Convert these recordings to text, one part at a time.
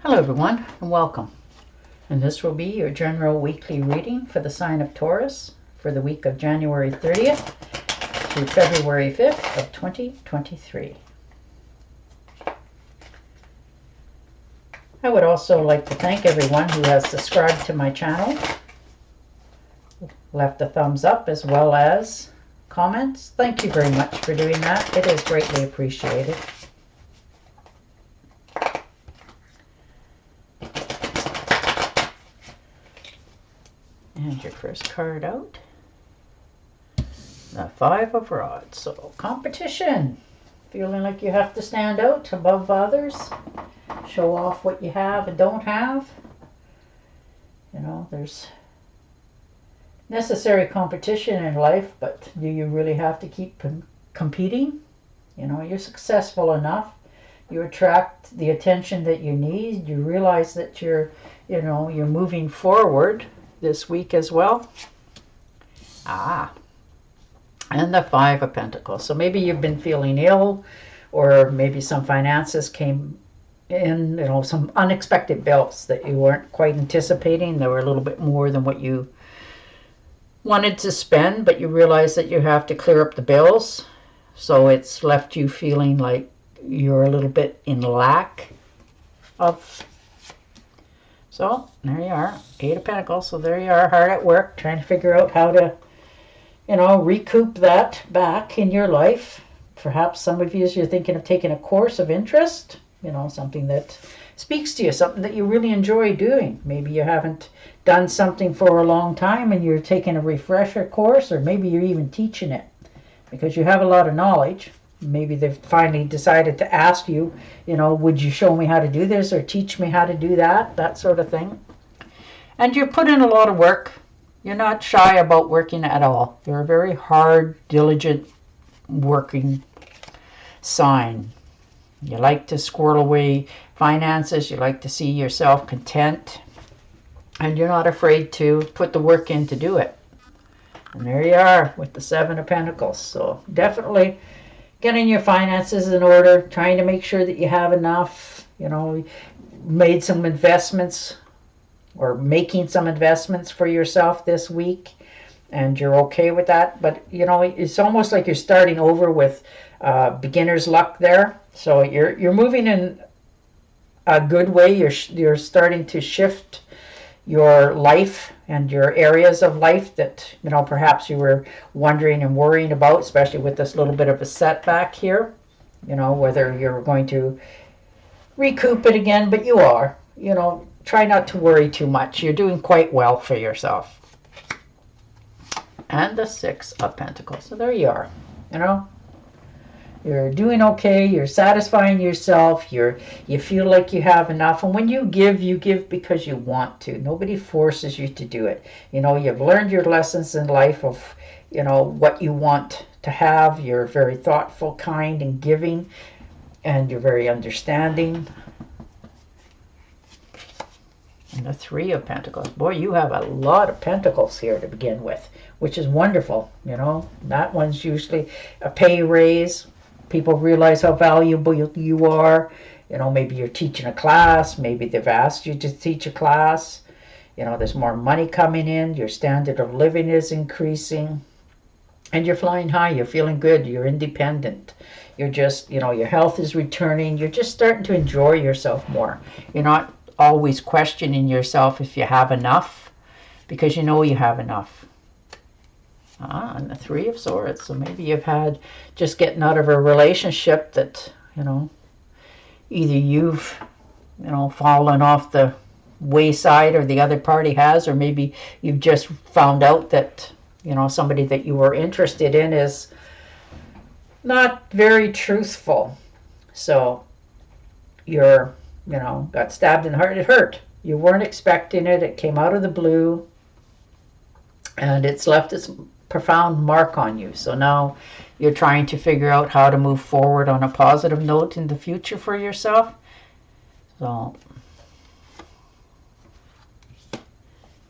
Hello everyone and welcome. And this will be your general weekly reading for the sign of Taurus for the week of January 30th through February 5th of 2023. I would also like to thank everyone who has subscribed to my channel, left a thumbs up as well as comments. Thank you very much for doing that. It is greatly appreciated. And your first card out, the Five of Rods. So competition, feeling like you have to stand out above others, show off what you have and don't have. You know, there's necessary competition in life, but do you really have to keep competing? You know, you're successful enough, you attract the attention that you need, you realize that you're moving forward this week as well. And the Five of Pentacles. So maybe you've been feeling ill, or maybe some finances came in, some unexpected bills that you weren't quite anticipating. They were a little bit more than what you wanted to spend, but you realize that you have to clear up the bills. So it's left you feeling like you're a little bit in lack of. So there you are, Eight of Pentacles. So there you are, hard at work, trying to figure out how to, recoup that back in your life. Perhaps some of you, you're thinking of taking a course of interest, something that speaks to you, something that you really enjoy doing. Maybe you haven't done something for a long time and you're taking a refresher course, or maybe you're even teaching it because you have a lot of knowledge. Maybe they've finally decided to ask you, would you show me how to do this or teach me how to do that sort of thing. And you put in a lot of work. You're not shy about working at all. You're a very hard, diligent working sign. You like to squirrel away finances. You like to see yourself content. And you're not afraid to put the work in to do it. And there you are with the Seven of Pentacles. So definitely getting your finances in order, trying to make sure that you have enough, made some investments or making some investments for yourself this week, and you're okay with that. But, it's almost like you're starting over with beginner's luck there. So you're moving in a good way. You're starting to shift your life and your areas of life that perhaps you were wondering and worrying about, especially with this little bit of a setback here, whether you're going to recoup it again. But you are, try not to worry too much. You're doing quite well for yourself. And the Six of Pentacles. So there you are, you're doing okay, you're satisfying yourself, you feel like you have enough. And when you give because you want to. Nobody forces you to do it. You've learned your lessons in life of, what you want to have. You're very thoughtful, kind, and giving, and you're very understanding. And the Three of Pentacles. Boy, you have a lot of pentacles here to begin with, which is wonderful. That one's usually a pay raise. People realize how valuable you are. Maybe you're teaching a class. Maybe they've asked you to teach a class. There's more money coming in. Your standard of living is increasing. And you're flying high. You're feeling good. You're independent. You're just, your health is returning. You're just starting to enjoy yourself more. You're not always questioning yourself if you have enough, because you know you have enough. And the Three of Swords. So maybe you've had just getting out of a relationship that, either you've, fallen off the wayside or the other party has, or maybe you've just found out that, somebody that you were interested in is not very truthful. So you're, got stabbed in the heart. It hurt. You weren't expecting it. It came out of the blue. And it's left its profound mark on you. So now you're trying to figure out how to move forward on a positive note in the future for yourself. So,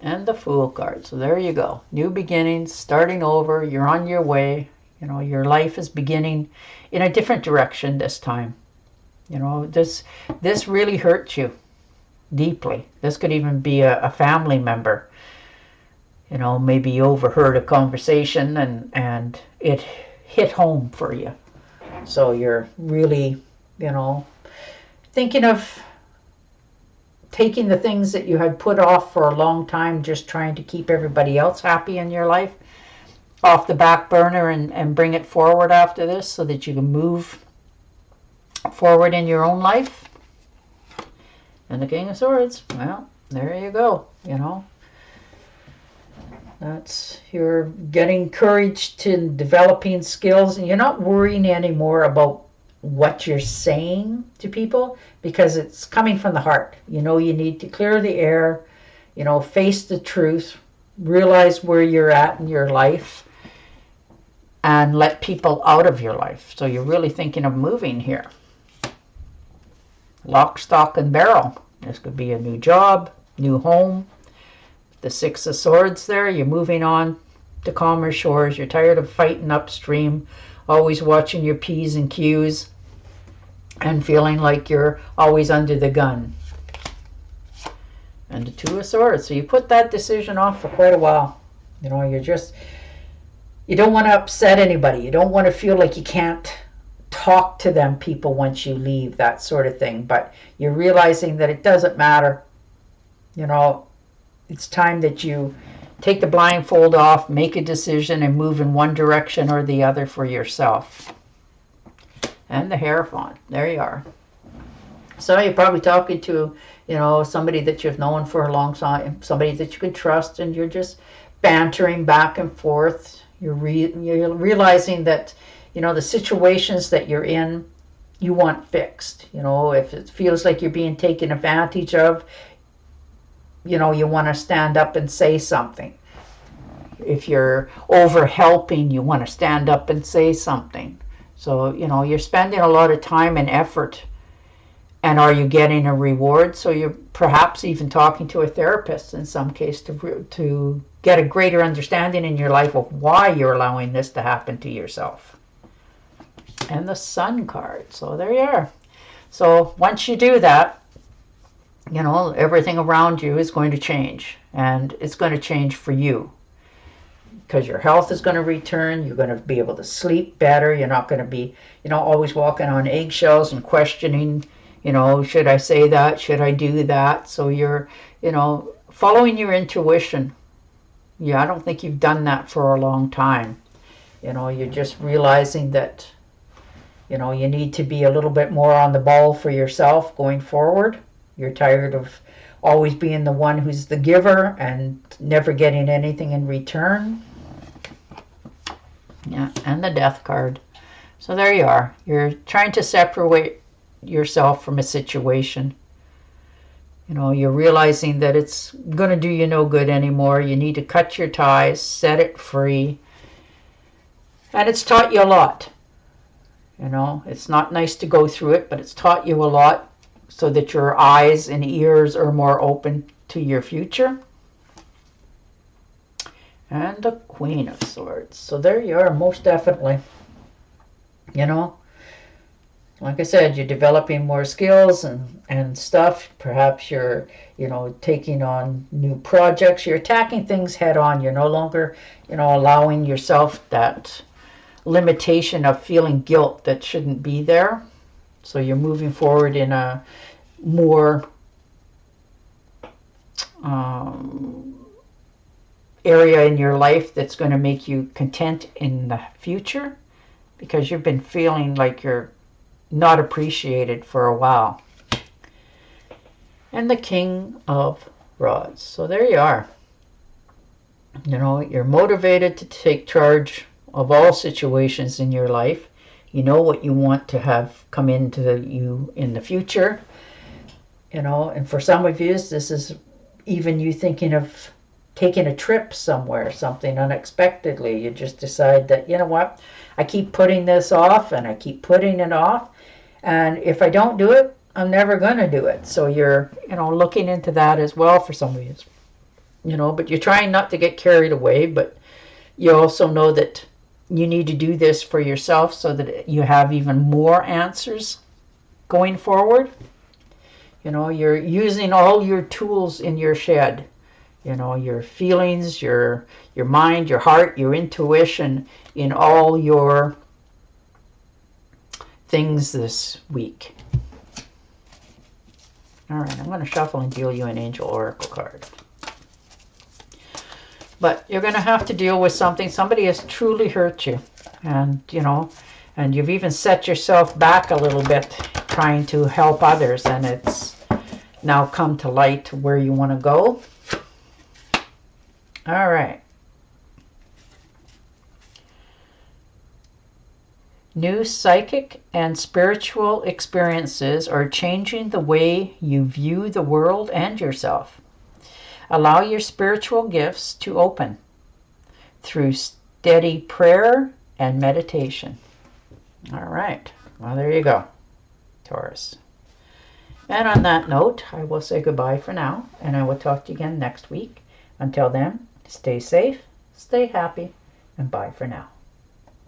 and the Fool card. So there you go. New beginnings, starting over. You're on your way. Your life is beginning in a different direction this time. This really hurt you. deeply. This could even be a family member. You know, maybe you overheard a conversation and it hit home for you. So you're really, you know, thinking of taking the things that you had put off for a long time, just trying to keep everybody else happy in your life, off the back burner and bring it forward after this so that you can move forward in your own life. And the King of Swords, well, there you go, you know. That's, you're getting courage to developing skills, and you're not worrying anymore about what you're saying to people because it's coming from the heart. You know, you need to clear the air, you know, face the truth, realize where you're at in your life, and let people out of your life. So you're really thinking of moving here. Lock, stock, and barrel. This could be a new job, new home. The Six of Swords there, you're moving on to calmer shores. You're tired of fighting upstream, always watching your P's and Q's and feeling like you're always under the gun. And the Two of Swords. So you put that decision off for quite a while. You know, you don't want to upset anybody. You don't want to feel like you can't talk to them people once you leave, that sort of thing. But you're realizing that it doesn't matter. You know, it's time that you take the blindfold off, make a decision, and move in one direction or the other for yourself. And the Hierophant. There you are. So you're probably talking to, you know, somebody that you've known for a long time, somebody that you can trust, and you're just bantering back and forth. You're realizing that, you know, the situations that you're in, you want fixed. You know, if it feels like you're being taken advantage of, you know, you want to stand up and say something. If you're over helping, you want to stand up and say something. So, you know, you're spending a lot of time and effort, and are you getting a reward? So you're perhaps even talking to a therapist in some case to get a greater understanding in your life of why you're allowing this to happen to yourself. And the Sun card. So there you are. So once you do that, you know, everything around you is going to change, and it's going to change for you because your health is going to return. You're going to be able to sleep better. You're not going to be, you know, always walking on eggshells and questioning, you know, should I say that? Should I do that? So you're, you know, following your intuition. Yeah, I don't think you've done that for a long time. You know, you're just realizing that, you know, you need to be a little bit more on the ball for yourself going forward. You're tired of always being the one who's the giver and never getting anything in return. Yeah, and the Death card. So there you are. You're trying to separate yourself from a situation. You know, you're realizing that it's going to do you no good anymore. You need to cut your ties, set it free. And it's taught you a lot. You know, it's not nice to go through it, but it's taught you a lot, so that your eyes and ears are more open to your future. And the Queen of Swords. So there you are, most definitely. You know, like I said, you're developing more skills and stuff. Perhaps you're, you know, taking on new projects. You're attacking things head on. You're no longer, you know, allowing yourself that limitation of feeling guilt that shouldn't be there. So you're moving forward in a more area in your life that's going to make you content in the future, because you've been feeling like you're not appreciated for a while. And the King of Rods. So there you are. You know, you're motivated to take charge of all situations in your life. You know what you want to have come into you in the future. You know, and for some of you, this is even you thinking of taking a trip somewhere, something unexpectedly. You just decide that, you know what, I keep putting this off and I keep putting it off. And if I don't do it, I'm never going to do it. So you're, you know, looking into that as well for some of you. You know, but you're trying not to get carried away, but you also know that you need to do this for yourself so that you have even more answers going forward. You know, you're using all your tools in your shed. You know, your feelings, your mind, your heart, your intuition in all your things this week. All right, I'm going to shuffle and deal you an Angel Oracle card. But you're going to have to deal with something. Somebody has truly hurt you. And, you know, and you've even set yourself back a little bit trying to help others. And it's now come to light where you want to go. All right. New psychic and spiritual experiences are changing the way you view the world and yourself. Allow your spiritual gifts to open through steady prayer and meditation. All right. Well, there you go, Taurus. And on that note, I will say goodbye for now, and I will talk to you again next week. Until then, stay safe, stay happy, and bye for now.